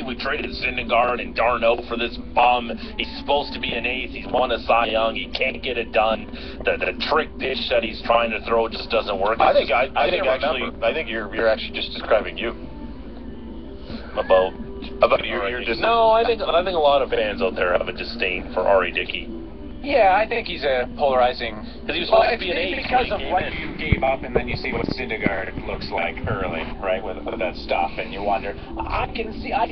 we traded Syndergaard and Darno for this bum. He's supposed to be an ace. He's won a Cy Young. He can't get it done. The trick pitch that he's trying to throw just doesn't work. I think you're actually just describing you. About your No, I think a lot of fans out there have a disdain for R.A. Dickey. Yeah, I think he's a polarizing. Because he was supposed to be an ace because of what you gave up, and then you see what Syndergaard looks like early, right, with that stuff, and you wonder. I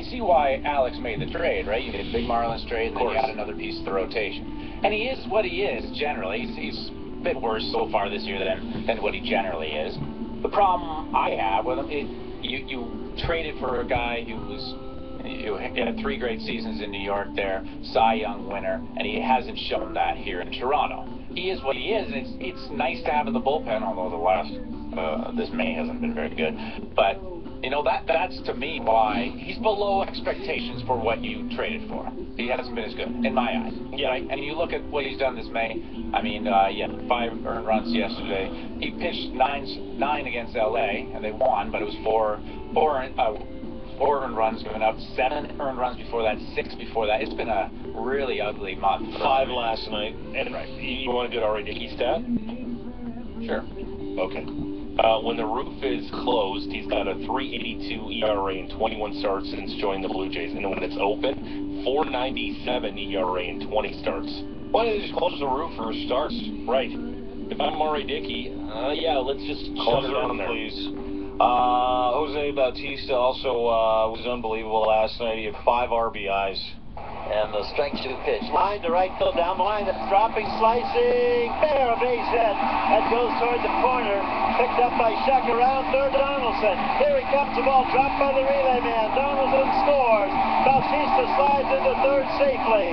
see why Alex made the trade, right? You did a big Marlins trade, and then you got another piece of the rotation, and he is what he is generally. He's a bit worse so far this year than what he generally is. The problem I have with him is you traded for a guy who had 3 great seasons in New York there, Cy Young winner, and he hasn't shown that here in Toronto. He is what he is, and it's nice to have in the bullpen, although the last, this May hasn't been very good. But, you know, that's to me why he's below expectations for what you traded for. He hasn't been as good, in my eyes. Yeah. Right? And you look at what he's done this May, I mean, 5 earned runs yesterday. He pitched 9 against LA, and they won, but it was 4 earned runs given up, 7 earned runs before that, 6 before that. It's been a really ugly month. 5 last night. And you want a good R.A. Dickey stat? Sure. Okay. When the roof is closed, he's got a 3.82 ERA in 21 starts since joining the Blue Jays. And when it's open, 4.97 ERA in 20 starts. Why don't they just close the roof for starts? Right. If I'm R.A. Dickey, let's just shut it down there. Please. Jose Bautista also was unbelievable last night. He had 5 RBIs. And the strike 2 pitch. Line to right field, down the line. That's dropping, slicing. There, a base hit. That goes toward the corner. Picked up by Shuck around third, Donaldson. Here he comes, the ball dropped by the relay man. Donaldson scores. Bautista slides into third safely.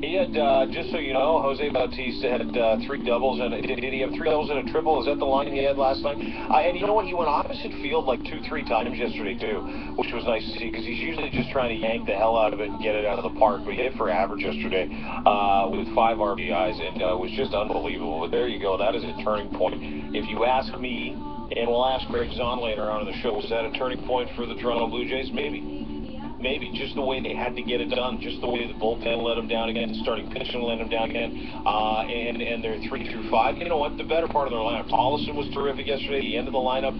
He had, just so you know, Jose Bautista had 3 doubles, and did he have 3 doubles and a triple? Is that the line he had last night? And you know what? He went opposite field like 2-3 times yesterday too, which was nice to see because he's usually just trying to yank the hell out of it and get it out of the park. But he hit for average yesterday with 5 RBIs, and it was just unbelievable. But there you go. That is a turning point. If you ask me, and we'll ask Greg Zahn later on in the show, was that a turning point for the Toronto Blue Jays? Maybe just the way they had to get it done, just the way the bullpen let them down again, starting pitching let them down again, and they're 3 through 5. You know what? The better part of their lineup. Tollison was terrific yesterday. The end of the lineup.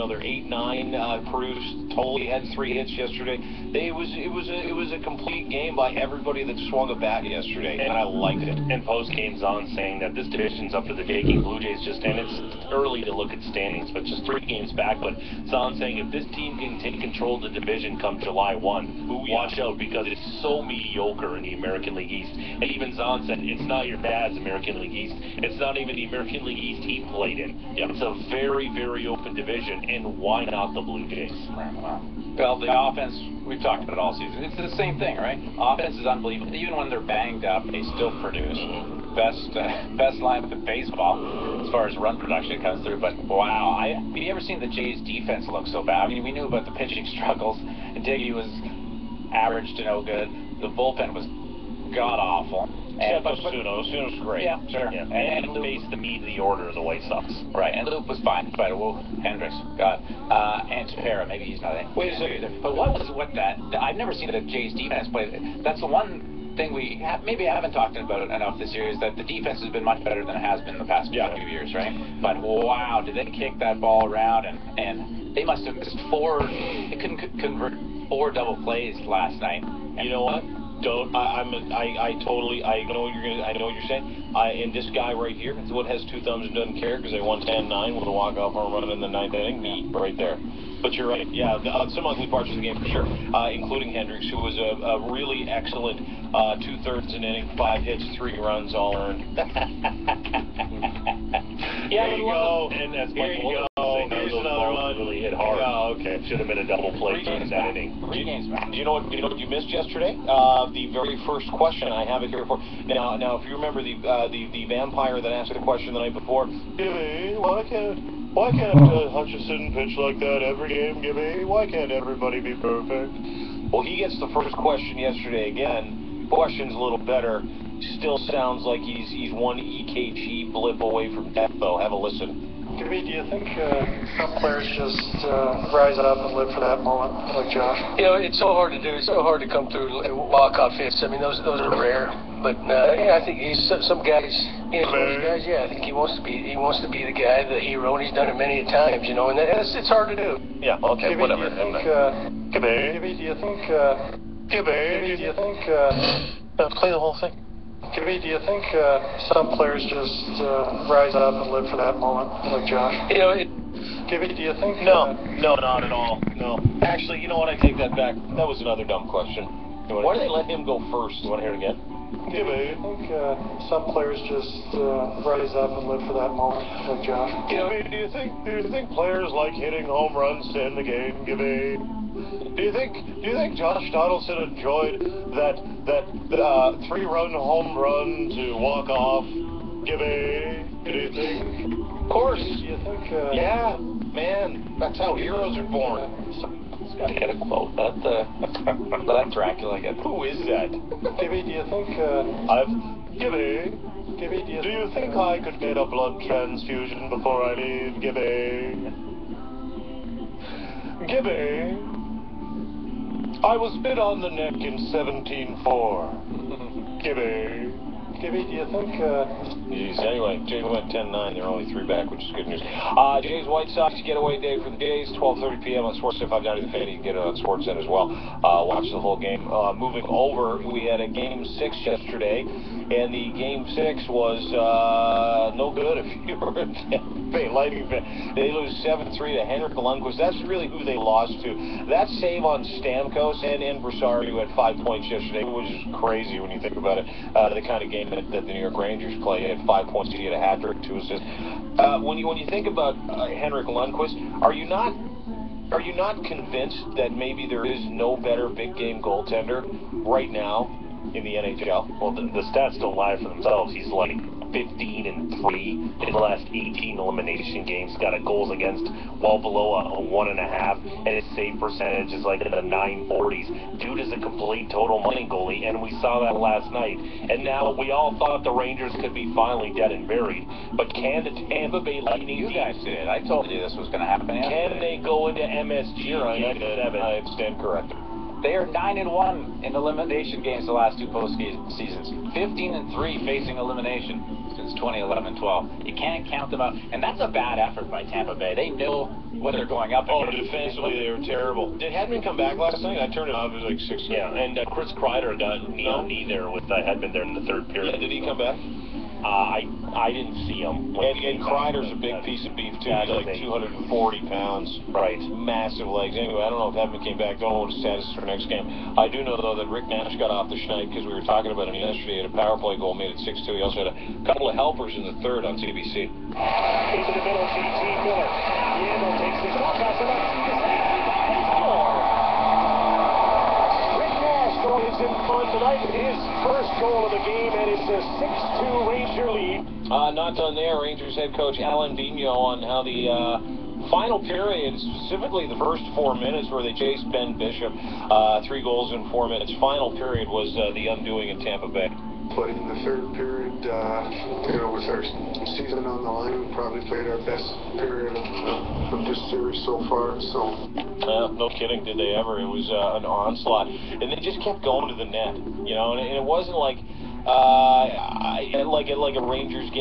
They're 8-9 produced. Totally had 3 hits yesterday. It was a complete game by everybody that swung a bat yesterday, and I liked it. And post-game Zahn saying that this division's up to the taking. Blue Jays and it's early to look at standings, but just 3 games back. But Zahn saying if this team can take control of the division come July 1, watch out because it's so mediocre in the American League East. And even Zahn said it's not your dad's American League East. It's not even the American League East he played in. Yeah. It's a very, very open division, and why not the Blue Jays? Well, the offense, we've talked about it all season. It's the same thing, right? Offense is unbelievable. Even when they're banged up, they still produce. Best lineup in baseball as far as run production comes through. But wow, have you ever seen the Jays defense look so bad? I mean, we knew about the pitching struggles. And Diggy was average to no good. The bullpen was god awful. And Suno's great. Yeah, sure. Yeah. And faced the meat of the order of the White Sox. Right, and Loop was fine. But Hendricks, God, and Tepera, maybe he's not in. Wait a second. But what that? I've never seen the Jays defense play. That's the one thing we maybe haven't talked about it enough this year is that the defense has been much better than it has been in the past few years, right? But wow, did they kick that ball around and they must have missed 4. They couldn't convert 4 double plays last night. And you know what? I know what you're saying. And this guy right here is what has 2 thumbs and doesn't care because they won 10-9 with a walk-off home run in the 9th inning. Me, right there. But you're right. Yeah, some ugly parts of the game for sure, including Hendricks, who was a really excellent 2/3 an inning, 5 hits, 3 runs, all earned. There you go. And that's Here you go. Here's another one. Really hit hard. Oh, okay. Should have been a double play in that inning. 3 games back. Do you know what you missed yesterday? The very first question. I have it here for now. If you remember the vampire that asked the question the night before, Gibby, why can't Hutchison pitch like that every game, Gibby? Why can't everybody be perfect? Well, he gets the first question yesterday again. Question's a little better. Still sounds like he's 1 EKG blip away from death, though. Have a listen. Gibby, do you think some players just rise up and live for that moment, like Josh? You know, it's so hard to do. It's so hard to come through walk-off hits. I mean, those are rare. But yeah, I think some guys, you know, those guys, yeah, I think he wants to be the guy, the hero, and he's done it many times, you know, and it's hard to do. Yeah, okay, Gibby, whatever. Gibby, do you think Play the whole thing. Gibby, do you think some players just rise up and live for that moment, like Josh? You know, Gibby, do you think... No, not at all. No. Actually, you know what? I take that back. That was another dumb question. Why do they let him go first? You want to hear it again? Gibby, do you think some players just rise up and live for that moment, like Josh? Gibby, do you think players like hitting home runs to end the game, Gibby? Do you think Josh Donaldson enjoyed that 3-run home run to walk off, Gibby? Do you think? Of course. Do you think... Yeah, man, that's how heroes are born. I get a quote. That Dracula again. Who is that? Gibby, do you think... Gibby, do you think I could get a blood transfusion before I leave, Gibby? Gibby, I was bit on the neck in 17-4. Gibby, do you think... Jeez, anyway, Jays went 10-9. They're only 3 back, which is good news. Jays White Sox getaway day for the Jays, 12:30 p.m. on Sports 590 The Fan. You can get it on Sportsnet as well. Watch the whole game. Moving over, we had a Game 6 yesterday, and the Game 6 was no good if you were a Tampa Bay Lightning fan. They lose 7-3 to Henrik Lundqvist. That's really who they lost to. That save on Stamkos and Brassard, who had 5 points yesterday, which is crazy when you think about it. The kind of game that the New York Rangers play. He had 5 points, he had a hat trick, 2 assists. When you think about Henrik Lundqvist, are you not convinced that maybe there is no better big game goaltender right now in the NHL? Well, the stats don't lie for themselves. He's like 15-3 in the last 18 elimination games. Got a goals against well below a 1.5, and his save percentage is like in the 940s. Dude is a complete total money goalie, and we saw that last night. And now we all thought the Rangers could be finally dead and buried. But can the Tampa Bay Lightning... You guys did. I told you this was going to happen. Can they go into MSG Game 7? I stand corrected. They are 9-1 in elimination games the last 2 postseasons. 15-3 facing elimination since 2011-12. You can't count them out, and that's a bad effort by Tampa Bay. They know what they're going up Oh, against. defensively they were terrible. Did Hedman come back last night? I turned it off. It was like 6. Yeah, and Chris Kreider got knee there with Hedman there in the third period. Yeah, did he come back? I didn't see him. And Kreider's a big piece of beef, too. He's like 240 pounds. Right. Massive legs. Anyway, I don't know if Hedman came back. Don't know what his status is for next game. I do know, though, that Rick Nash got off the schneid because we were talking about him yesterday. He had a power play goal, made it 6-2. He also had a couple of helpers in the third on CBC. Into the middle, G.T. Miller. Diego takes the shot, pass it up. They score. Rick Nash is in front tonight. His first goal of the game, and it's a 6-2 Ranger lead. Not done there. Rangers head coach Alan Vigneault on how the final period, specifically the first 4 minutes where they chased Ben Bishop, 3 goals in 4 minutes. Final period was the undoing in Tampa Bay. But in the third period, with our season on the line, we probably played our best period of this series so far. So, no kidding, did they ever? It was an onslaught, and they just kept going to the net, and it wasn't like a Rangers game.